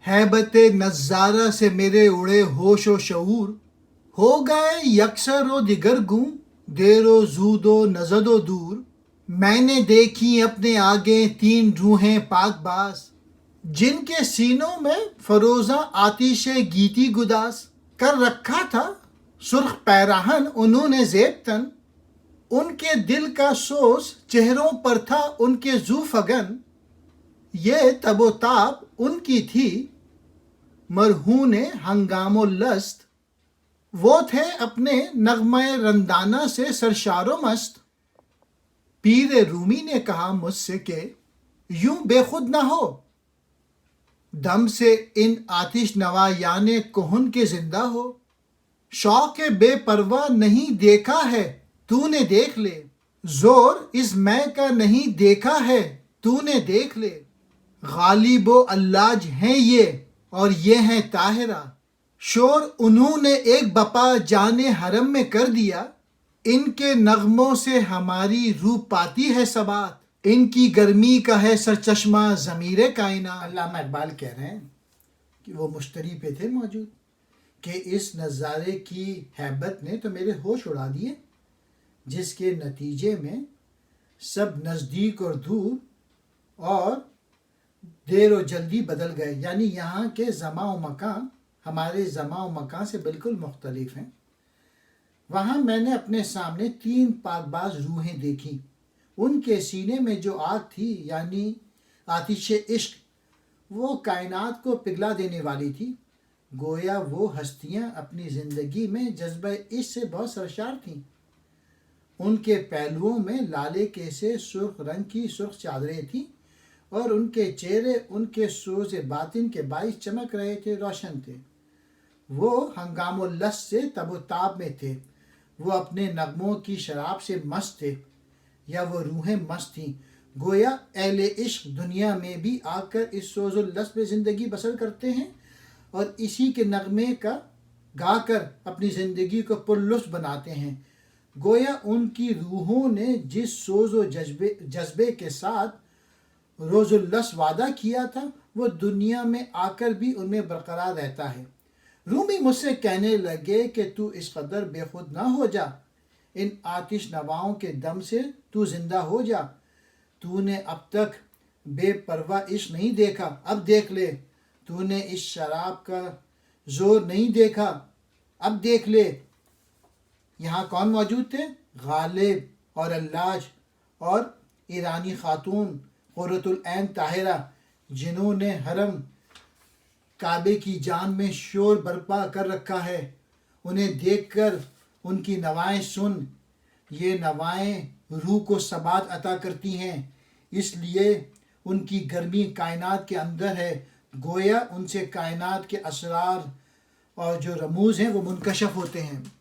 हैबत नज़ारा से मेरे उड़े होश व शऊर, हो गए यकसर व दिगर गूं, देरो जूदो नजदो दूर। मैंने देखी अपने आगे तीन रूहें पाकबाज, जिनके सीनों में फरोजा आतिश गीती गुदास। कर रखा था सुर्ख पैराहन उन्होंने ज़ेब तन, उनके दिल का सोस चेहरों पर था उनके ज़ूफ़गन। ये तबोताब उनकी थी मरहून हंगामो लस्त, वो थे अपने नगमे रंदाना से सरशारो मस्त। पीर रूमी ने कहा मुझसे कि यूं बेखुद ना हो, दम से इन आतिश नवा याने कुहन के जिंदा हो। शौक बेपरवा नहीं देखा है तूने देख ले, जोर इस मैं का नहीं देखा है तूने देख ले। गालिबो अल्लाज हैं ये और ये हैं ताहिरा, शोर उन्होंने एक बपा जाने हरम में कर दिया। इनके नगमों से हमारी रूह पाती है सबात, इनकी गर्मी का है सरचश्मा ज़मीरे कायनात। अल्लामा इकबाल कह रहे हैं कि वो मुश्तरी पे थे मौजूद कि इस नज़ारे की हैबत ने तो मेरे होश उड़ा दिए, जिसके नतीजे में सब नज़दीक और दूर और देर और जल्दी बदल गए। यानी यहाँ के ज़मा व मकान हमारे ज़मा व मकान से बिल्कुल मुख्तलिफ हैं। वहाँ मैंने अपने सामने तीन पाकबाज रूहें देखी। उनके सीने में जो आग थी यानी आतिश इश्क, वो कायनात को पिघला देने वाली थी। गोया वो हस्तियाँ अपनी ज़िंदगी में जज्बा इश्क से बहुत सरशार थीं। उनके पहलुओं में लाले के से सुर्ख रंग की सुर्ख चादरें थीं और उनके चेहरे उनके सोज़ बातिन के बाइस चमक रहे थे, रोशन थे। वो हंगामुल्लस से तबोताब में थे, वो अपने नगमों की शराब से मस्त थे, या वो रूहें मस्त थीं। गोया अहले इश्क दुनिया में भी आकर इस सोज़ुल्लस में ज़िंदगी बसर करते हैं और इसी के नगमे का गाकर अपनी ज़िंदगी को पुरलुत्फ़ बनाते हैं। गोया उनकी रूहों ने जिस सोज़ व जज्बे के साथ रोज़ुल्लस वादा किया था, वो दुनिया में आकर भी उनमें बरकरार रहता है। रूमी मुझसे कहने लगे कि तू इस कदर बेखुद ना हो जा, इन आतिश नवाओं के दम से तू ज़िंदा हो जा। तूने अब तक बेपरवा इश्क नहीं देखा, अब देख ले। तूने इस शराब का ज़ोर नहीं देखा, अब देख ले। यहाँ कौन मौजूद थे? गालिब और अल्लाज और ईरानी खातून क़ुर्रतुल ऐन ताहिरा, जिन्होंने हरम काबे की जान में शोर बर्पा कर रखा है। उन्हें देखकर उनकी नवाएं सुन, ये नवाएं रूह को सबात अता करती हैं, इसलिए उनकी गर्मी कायनात के अंदर है। गोया उनसे कायनात के असरार और जो रमूज़ हैं वो मुनकशफ होते हैं।